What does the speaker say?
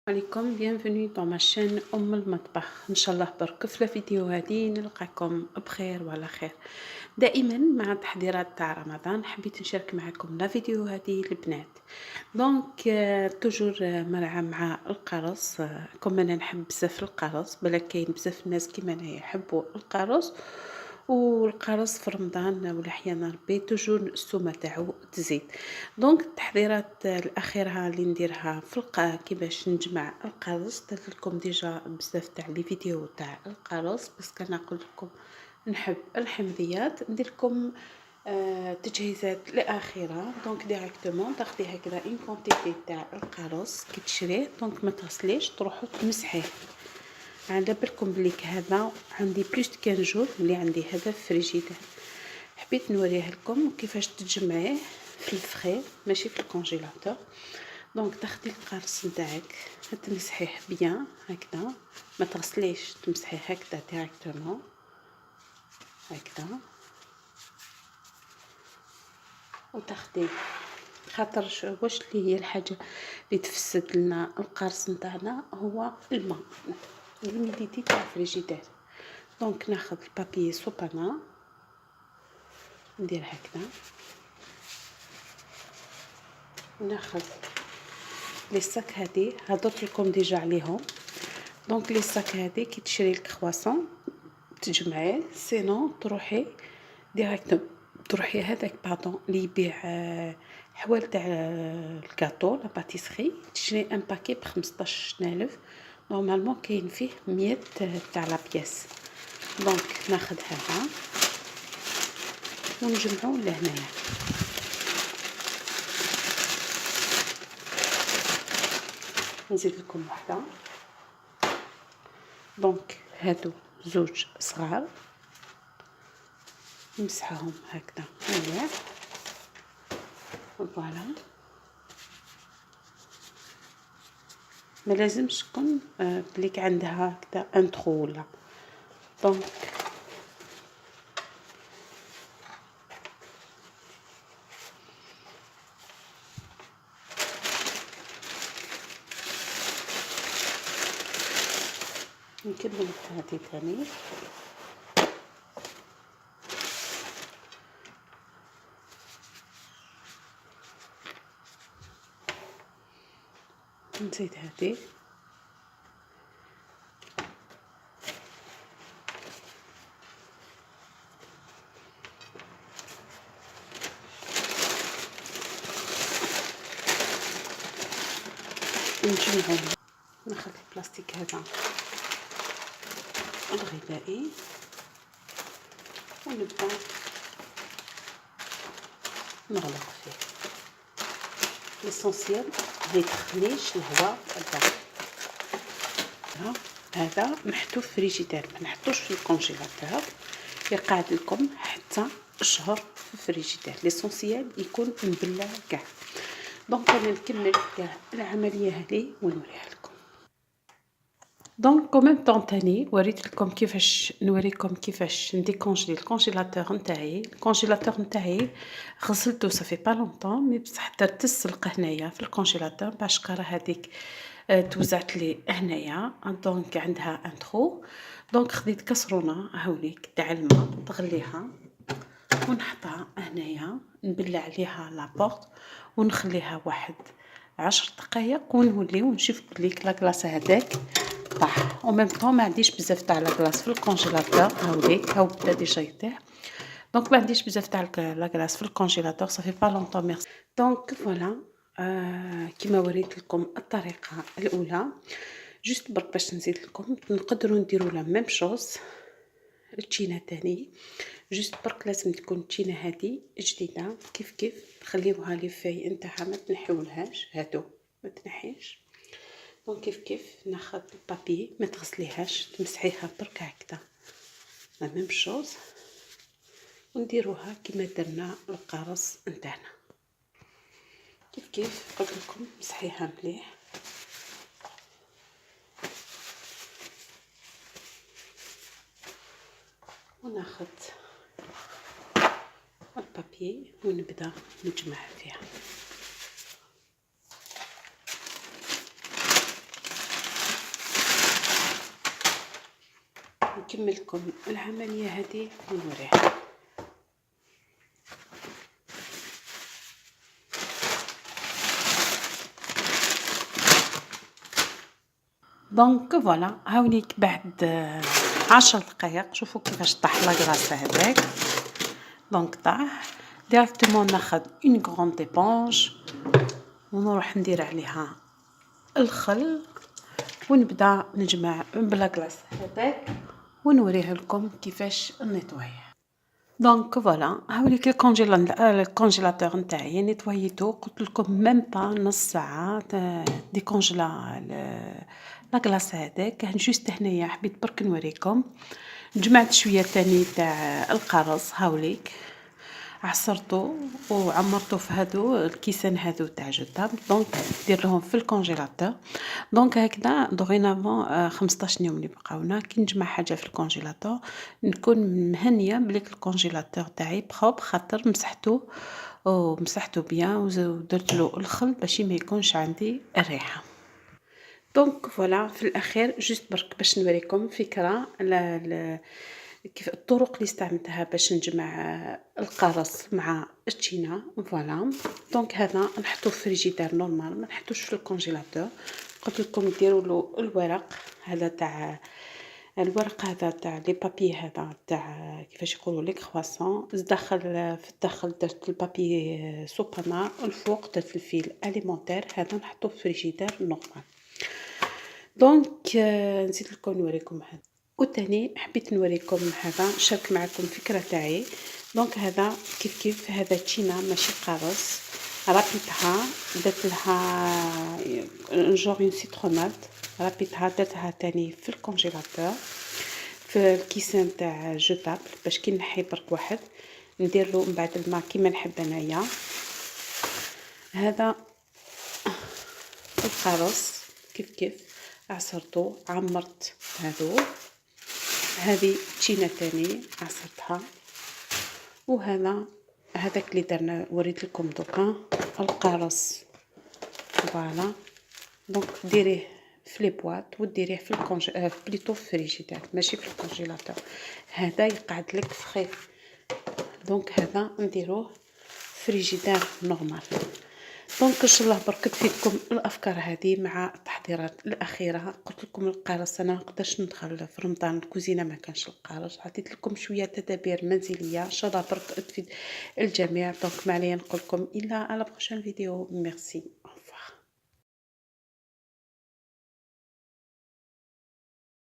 عليكم bienvenue dans ma chaîne أم المطبخ. إن شاء الله برك في الفيديو هذه نلقاكم بخير وعلى خير. دائما مع التحضيرات تاع رمضان حبيت نشارك معكم لا فيديو هذه البنات. دونك توجور مرعى مع القرص. كم انا نحب بزاف القرص، بلا كاين بزاف الناس كيما انا يحبوا القرص، والقرص في رمضان ولا احيانا ربي توجور السومه تاعو تزيد. دونك التحضيرات الاخيره اللي نديرها في كيفاش نجمع القرص، درت لكم ديجا بزاف تاع لي فيديو تاع القرص، بس كان نقول لكم نحب الحمضيات ندير لكم تجهيزات الاخيره. دونك ديريكتومون تاخدي هكذا اون كونتيتي تاع القرص كي تشريه، دونك ما تغسليش تروحوا تمسحيه. على بالكم بلي هذا عندي بلوس 15 جور اللي عندي هذا في الفريجيدير، حبيت نوريه لكم كيفاش تجمعيه في الفخي ماشي في الكونجيلاتور. دونك تاخدي القرص نتاعك تمسحيه بيان هكذا، ما تغسليش، تمسحيه هكذا ديريكتومون هكذا، وتاخدي خاطر واش اللي هي الحاجه اللي تفسد لنا القرص نتاعنا هو الماء، الهوميديتي تاع الفريجيدير. دونك ناخذ البابي سوبانا ندير هكذا، ناخذ لي ساك هادي هضرت لكم ديجا عليهم. دونك لي ساك هادي كي تشري الكرواسون تجمعيه، سينو تروحي ديريكت تروحي هذاك باطون اللي يبيع حوال تاع الكاطو لا باتيسري، تشري ان باكي ب 15000 نورمالمون كاين فيه 100 تاع لا بياس. دونك ناخذ هذا ونجمعو لهنايا. نزيد لكم وحده. دونك هادو زوج صغار نمسحهم هكذا مليح، فوالا. ما لازمش تكون بليك عندها هكذا ان ترو ولا. دونك نكمل هذه ثاني. نزيد هذه نجمعهم. ناخذ البلاستيك هذا الغذائي ونبدا نغلق فيه. ليسونسيال ما يدخليش الهواء الداخل. هذا نحطوه في الفريجيدير، ما نحطوش في الكونجيلاتور، يقعد لكم حتى شهر في الفريجيدير. ليسونسيال يكون مبلع كاع. دونك انا نكمل كاع العمليه هذه ونوريها لكم. دونك كوميم طون تاني وريت لكم كيفاش نوريكم كيفاش نديكونجلي الكونجيلاتور نتاعي. الكونجيلاتور نتاعي غسلته صافي با لونطون، مي بصح درت السلق هنايا في الكونجيلاتور باش الشكاره هذيك توزعت لي هنايا. دونك عندها ان ترو. دونك خديت كسرونه هاوليك تاع الماء تغليها ونحطها هنايا، نبلع عليها لابورت ونخليها واحد 10 دقائق ونوليو نشوف بليك لاكلاص هذاك طاح. او ميم طون ما عنديش بزاف تاع لاكلاص في الكونجيلاتور هاوليك هاو بدا ديجا يطيح. دونك ما عنديش بزاف تاع لاكلاص في الكونجيلاتور صافي با لونطون ميرسي. دونك فوالا كيما وريت لكم الطريقه الاولى. جوست برك باش نزيد لكم نقدروا نديروا لا ميم شوز التشينه تاني. جوست برك لازم تكون التشينه هذه جديده كيف تخليوها لي في نتاعها ما تنحيولهاش، هادو ما تنحيش. دونك كيف ناخذ البابي ما تغسليهاش، تمسحيها برك هكذا لا ميم شوز، ونديروها كيما درنا القرص نتاعنا. كيف قلت لكم مسحيها مليح. وناخذ البابي ونبدا نجمع فيها. نكمل لكم العمليه هذه ونوريها. دونك فوالا هاوليك بعد 10 دقائق. شوفوا كيفاش طاح لاكلاص هذاك. دونك طاح ديريكتومون ناخذ اون غروند ايبونج ونروح ندير عليها الخل ونبدا نجمع بلاكلاص هذاك ونوريه لكم كيفاش نيطويه. دونك فوالا هاوليك الكونجيلاتور نتاعي نيطويتو. قلت لكم ميم با نص ساعه ديكونجلا لاكلاص هذاك. جوست هنايا حبيت برك نوريكم. جمعت شويه تاني تاع القرص هاوليك عصرته وعمرته في هادو الكيسان هادو تاع جوتاب. دونك دير لهم في الكونجيلاتور. دونك هكذا دوغينافون 15 يوم اللي بقاونا كي نجمع حاجه في الكونجيلاتور نكون مهنيه بليك الكونجيلاتور تاعي بروب خاطر مسحته بيان ودرت له الخل باش ما يكونش عندي الريحه. دونك فوالا في الاخير جوست برك باش نوريكم فكره كيف الطرق اللي استعملتها باش نجمع القرص مع التشينا. فوالا دونك هذا نحطوه في فريجيدير نورمال، ما نحطوش في الكونجيلاتور. قلت لكم ديروا له الورق هذا تاع هذا تاع لي بابي هذا تاع كيفاش يقولوا لي كرواسون. في الداخل درت البابي سوبانا، الفوق درت الفيل اليمونتير. هذا نحطوه في فريجيدير نورمال. دونك نزيد لكم نوريكم هذا. وتاني حبيت نوريكم هذا نشارك معكم فكره تاعي. دونك هذا كيف هذا تشينا ماشي قارص، رابيتها درت لها جور اون سيتروناد، رابيتها درتها تاني في الكونجيلاتور في الكيسان تاع جوتابل باش كي نحي برك واحد ندير له من بعد الماء كيما نحب انايا. هذا القرص كيف عصرته عمرت هذو. هذه تشينا تاني عصرتها. وهذا هذاك اللي درنا وريت لكم دوكا القرص. فوالا دونك ديريه في لي بواط وديريه في بليتو في فريجيدير ماشي في الكونجيلاتور. هذا يقعد لك فخي. دونك هذا نديروه فريجيدير نورمال. دونك ان شاء الله برك تفيدكم الافكار هذه مع التحضيرات الاخيره. قلت لكم القارص انا ما نقدرش ندخل في رمضان الكوزينه ما كانش القارص. عطيت لكم شويه تدابير منزليه ان شاء الله برك تفيد الجميع. دونك ما عليا نقول لكم الا على بروشين فيديو. ميرسي.